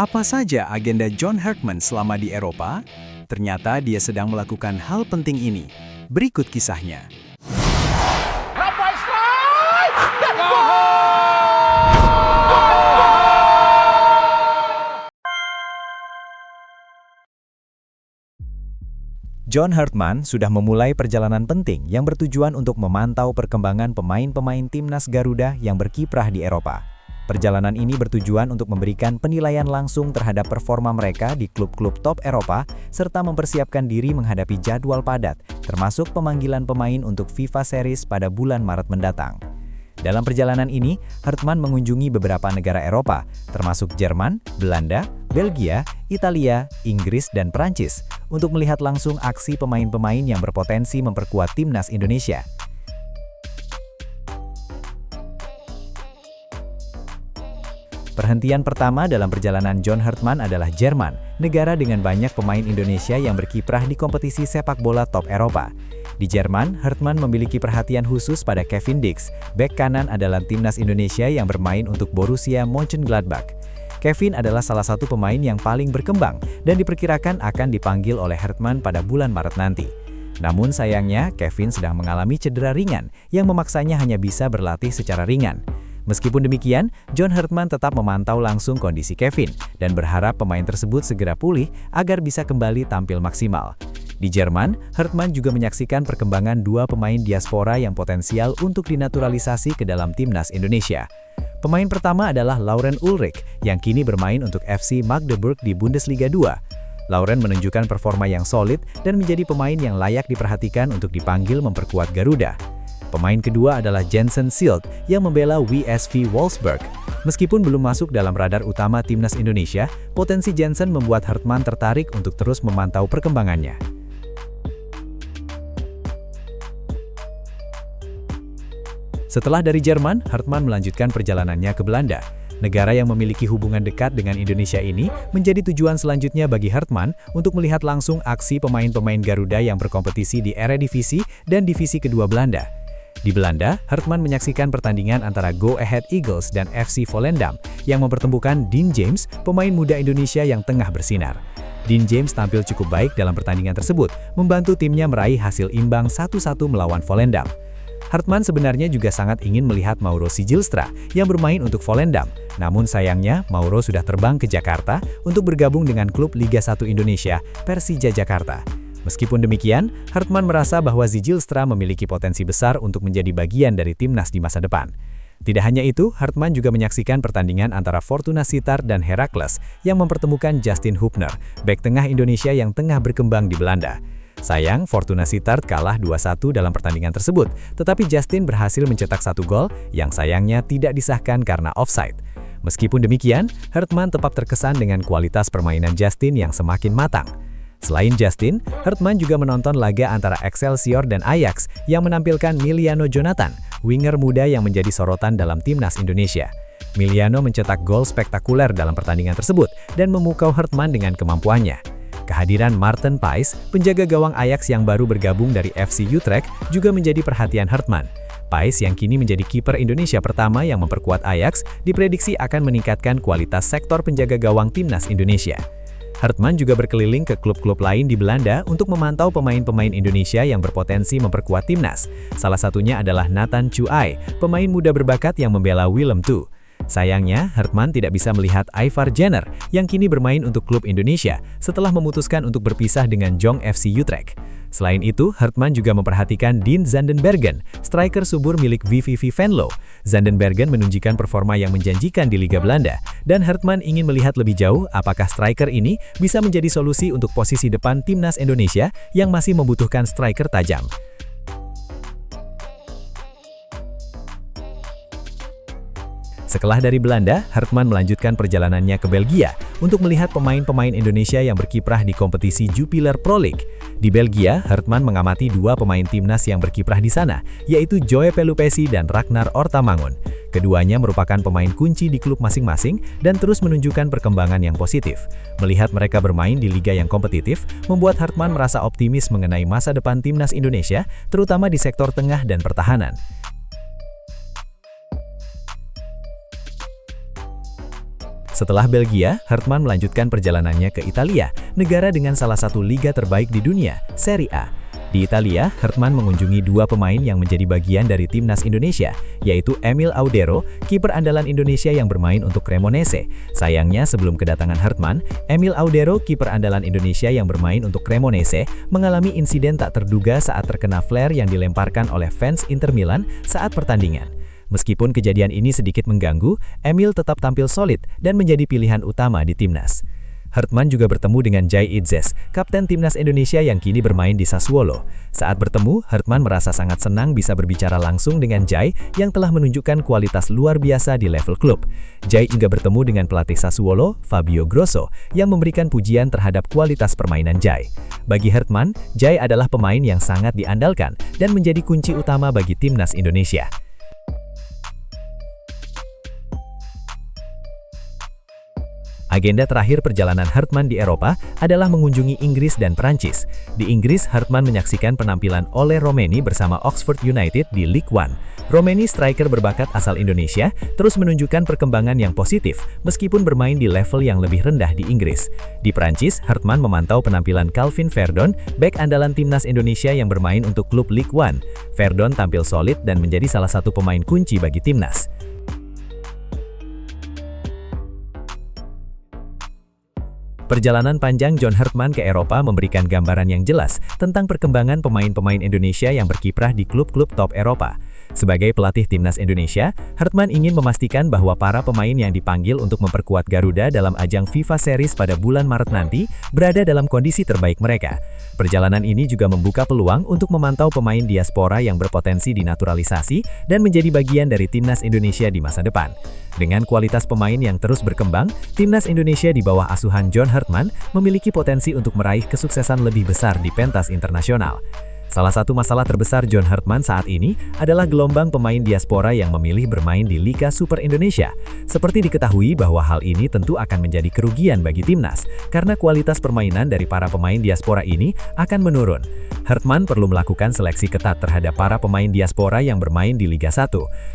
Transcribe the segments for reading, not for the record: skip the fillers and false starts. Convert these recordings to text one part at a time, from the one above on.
Apa saja agenda John Hartman selama di Eropa? Ternyata dia sedang melakukan hal penting ini. Berikut kisahnya. John Hartman sudah memulai perjalanan penting yang bertujuan untuk memantau perkembangan pemain-pemain timnas Garuda yang berkiprah di Eropa. Perjalanan ini bertujuan untuk memberikan penilaian langsung terhadap performa mereka di klub-klub top Eropa, serta mempersiapkan diri menghadapi jadwal padat, termasuk pemanggilan pemain untuk FIFA Series pada bulan Maret mendatang. Dalam perjalanan ini, Hartman mengunjungi beberapa negara Eropa, termasuk Jerman, Belanda, Belgia, Italia, Inggris, dan Prancis, untuk melihat langsung aksi pemain-pemain yang berpotensi memperkuat timnas Indonesia. Perhentian pertama dalam perjalanan John Hartman adalah Jerman, negara dengan banyak pemain Indonesia yang berkiprah di kompetisi sepak bola top Eropa. Di Jerman, Hartman memiliki perhatian khusus pada Kevin Dix, bek kanan adalah timnas Indonesia yang bermain untuk Borussia Mönchengladbach. Kevin adalah salah satu pemain yang paling berkembang dan diperkirakan akan dipanggil oleh Hartman pada bulan Maret nanti. Namun sayangnya, Kevin sedang mengalami cedera ringan yang memaksanya hanya bisa berlatih secara ringan. Meskipun demikian, John Hartman tetap memantau langsung kondisi Kevin dan berharap pemain tersebut segera pulih agar bisa kembali tampil maksimal. Di Jerman, Hartman juga menyaksikan perkembangan dua pemain diaspora yang potensial untuk dinaturalisasi ke dalam timnas Indonesia. Pemain pertama adalah Lauren Ulrich yang kini bermain untuk FC Magdeburg di Bundesliga 2. Lauren menunjukkan performa yang solid dan menjadi pemain yang layak diperhatikan untuk dipanggil memperkuat Garuda. Pemain kedua adalah Jensen Silt yang membela VSV Wolfsburg. Meskipun belum masuk dalam radar utama timnas Indonesia, potensi Jensen membuat Hartman tertarik untuk terus memantau perkembangannya. Setelah dari Jerman, Hartman melanjutkan perjalanannya ke Belanda. Negara yang memiliki hubungan dekat dengan Indonesia ini menjadi tujuan selanjutnya bagi Hartman untuk melihat langsung aksi pemain-pemain Garuda yang berkompetisi di Eredivisie dan Divisi kedua Belanda. Di Belanda, Hartman menyaksikan pertandingan antara Go Ahead Eagles dan FC Volendam yang mempertemukan Dean James, pemain muda Indonesia yang tengah bersinar. Dean James tampil cukup baik dalam pertandingan tersebut, membantu timnya meraih hasil imbang 1-1 melawan Volendam. Hartman sebenarnya juga sangat ingin melihat Mauro Sigilstra yang bermain untuk Volendam. Namun sayangnya, Mauro sudah terbang ke Jakarta untuk bergabung dengan klub Liga 1 Indonesia, Persija Jakarta. Meskipun demikian, Hartman merasa bahwa Sigilstra memiliki potensi besar untuk menjadi bagian dari timnas di masa depan. Tidak hanya itu, Hartman juga menyaksikan pertandingan antara Fortuna Sittard dan Heracles yang mempertemukan Justin Hubner, bek tengah Indonesia yang tengah berkembang di Belanda. Sayang, Fortuna Sittard kalah 2-1 dalam pertandingan tersebut, tetapi Justin berhasil mencetak 1 gol yang sayangnya tidak disahkan karena offside. Meskipun demikian, Hartman tetap terkesan dengan kualitas permainan Justin yang semakin matang. Selain Justin, Hartman juga menonton laga antara Excelsior dan Ajax yang menampilkan Miliano Jonathan, winger muda yang menjadi sorotan dalam timnas Indonesia. Miliano mencetak gol spektakuler dalam pertandingan tersebut dan memukau Hartman dengan kemampuannya. Kehadiran Maarten Paes, penjaga gawang Ajax yang baru bergabung dari FC Utrecht, juga menjadi perhatian Hartman. Paes yang kini menjadi kiper Indonesia pertama yang memperkuat Ajax, diprediksi akan meningkatkan kualitas sektor penjaga gawang timnas Indonesia. Hartman juga berkeliling ke klub-klub lain di Belanda untuk memantau pemain-pemain Indonesia yang berpotensi memperkuat timnas. Salah satunya adalah Nathan Chuai, pemain muda berbakat yang membela Willem II. Sayangnya, Hartman tidak bisa melihat Ivar Jenner yang kini bermain untuk klub Indonesia setelah memutuskan untuk berpisah dengan Jong FC Utrecht. Selain itu, Hartman juga memperhatikan Dean Zandenbergen, striker subur milik VVV Venlo. Zandenbergen menunjukkan performa yang menjanjikan di Liga Belanda, dan Hartman ingin melihat lebih jauh apakah striker ini bisa menjadi solusi untuk posisi depan timnas Indonesia yang masih membutuhkan striker tajam. Setelah dari Belanda, Hartman melanjutkan perjalanannya ke Belgia untuk melihat pemain-pemain Indonesia yang berkiprah di kompetisi Jupiler Pro League. Di Belgia, Hartman mengamati dua pemain timnas yang berkiprah di sana, yaitu Joe Pelupesi dan Ragnar Ortamangun. Keduanya merupakan pemain kunci di klub masing-masing dan terus menunjukkan perkembangan yang positif. Melihat mereka bermain di liga yang kompetitif, membuat Hartman merasa optimis mengenai masa depan timnas Indonesia, terutama di sektor tengah dan pertahanan. Setelah Belgia, Hartman melanjutkan perjalanannya ke Italia, negara dengan salah satu liga terbaik di dunia, Serie A. Di Italia, Hartman mengunjungi dua pemain yang menjadi bagian dari timnas Indonesia, yaitu Emil Audero, kiper andalan Indonesia yang bermain untuk Cremonese. Sayangnya, sebelum kedatangan Hartman, Emil Audero, kiper andalan Indonesia yang bermain untuk Cremonese, mengalami insiden tak terduga saat terkena flare yang dilemparkan oleh fans Inter Milan saat pertandingan. Meskipun kejadian ini sedikit mengganggu, Emil tetap tampil solid dan menjadi pilihan utama di timnas. Hartman juga bertemu dengan Jai Itzes, kapten timnas Indonesia yang kini bermain di Sassuolo. Saat bertemu, Hartman merasa sangat senang bisa berbicara langsung dengan Jai yang telah menunjukkan kualitas luar biasa di level klub. Jai juga bertemu dengan pelatih Sassuolo, Fabio Grosso, yang memberikan pujian terhadap kualitas permainan Jai. Bagi Hartman, Jai adalah pemain yang sangat diandalkan dan menjadi kunci utama bagi timnas Indonesia. Agenda terakhir perjalanan Hartman di Eropa adalah mengunjungi Inggris dan Perancis. Di Inggris, Hartman menyaksikan penampilan Ole Romeni bersama Oxford United di League One. Romeni, striker berbakat asal Indonesia, terus menunjukkan perkembangan yang positif meskipun bermain di level yang lebih rendah di Inggris. Di Perancis, Hartman memantau penampilan Calvin Verdon, bek andalan timnas Indonesia yang bermain untuk klub League One. Verdon tampil solid dan menjadi salah satu pemain kunci bagi timnas. Perjalanan panjang John Hartman ke Eropa memberikan gambaran yang jelas tentang perkembangan pemain-pemain Indonesia yang berkiprah di klub-klub top Eropa. Sebagai pelatih timnas Indonesia, Hartman ingin memastikan bahwa para pemain yang dipanggil untuk memperkuat Garuda dalam ajang FIFA Series pada bulan Maret nanti berada dalam kondisi terbaik mereka. Perjalanan ini juga membuka peluang untuk memantau pemain diaspora yang berpotensi dinaturalisasi dan menjadi bagian dari timnas Indonesia di masa depan. Dengan kualitas pemain yang terus berkembang, timnas Indonesia di bawah asuhan John Hartman memiliki potensi untuk meraih kesuksesan lebih besar di pentas internasional. Salah satu masalah terbesar John Hartman saat ini adalah gelombang pemain diaspora yang memilih bermain di Liga Super Indonesia. Seperti diketahui bahwa hal ini tentu akan menjadi kerugian bagi timnas, karena kualitas permainan dari para pemain diaspora ini akan menurun. Hartman perlu melakukan seleksi ketat terhadap para pemain diaspora yang bermain di Liga 1.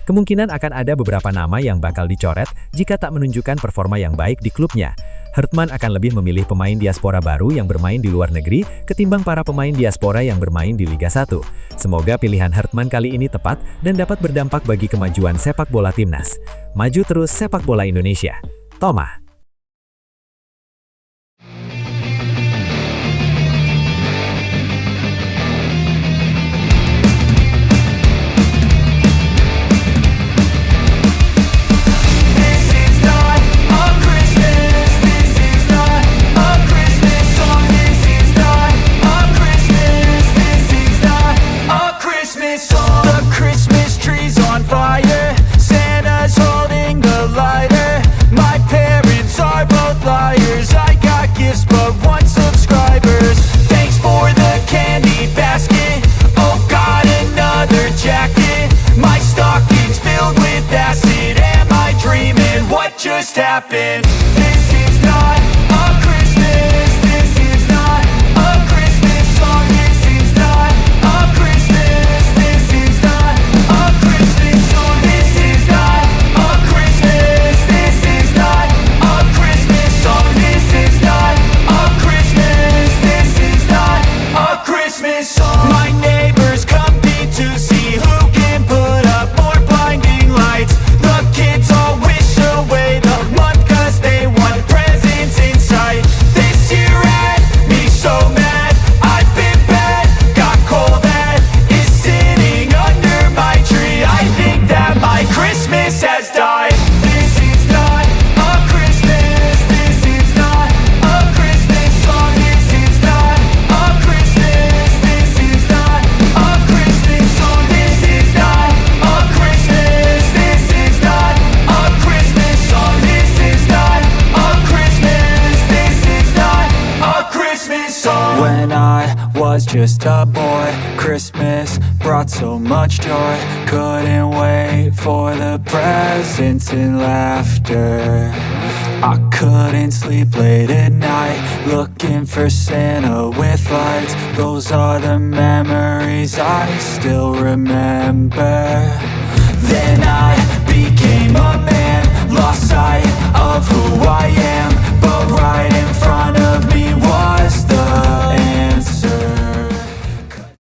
Kemungkinan akan ada beberapa nama yang bakal dicoret jika tak menunjukkan performa yang baik di klubnya. Hartman akan lebih memilih pemain diaspora baru yang bermain di luar negeri ketimbang para pemain diaspora yang bermain di Liga 1. Semoga pilihan Hartman kali ini tepat dan dapat berdampak bagi kemajuan sepak bola timnas. Maju terus sepak bola Indonesia. Toma. Just happened. This is not a Christmas. This is not a Christmas song. This is not a Christmas. This is not a Christmas song. This is not a Christmas. This is not a Christmas song. This is not a Christmas. This is not a Christmas song. My neighbors compete to see who can put up more blinding lights. The kids all wish away the month 'cause they want presents in sight. This year had me so mad. I've been bad, got coal that is sitting under my tree. I think that my Christmas has died. This is not a Christmas. This is not a Christmas song. This is not a Christmas. This is not a Christmas song. This is not a Christmas. This is not a Christmas song. This is not a Christmas. This is not a Christmas song. When I was just a boy, Christmas brought so much joy. Couldn't wait for the presents and laughter. I couldn't sleep late at night, looking for Santa with lights. Those are the memories I still remember. Then I became a man, lost sight of who I am.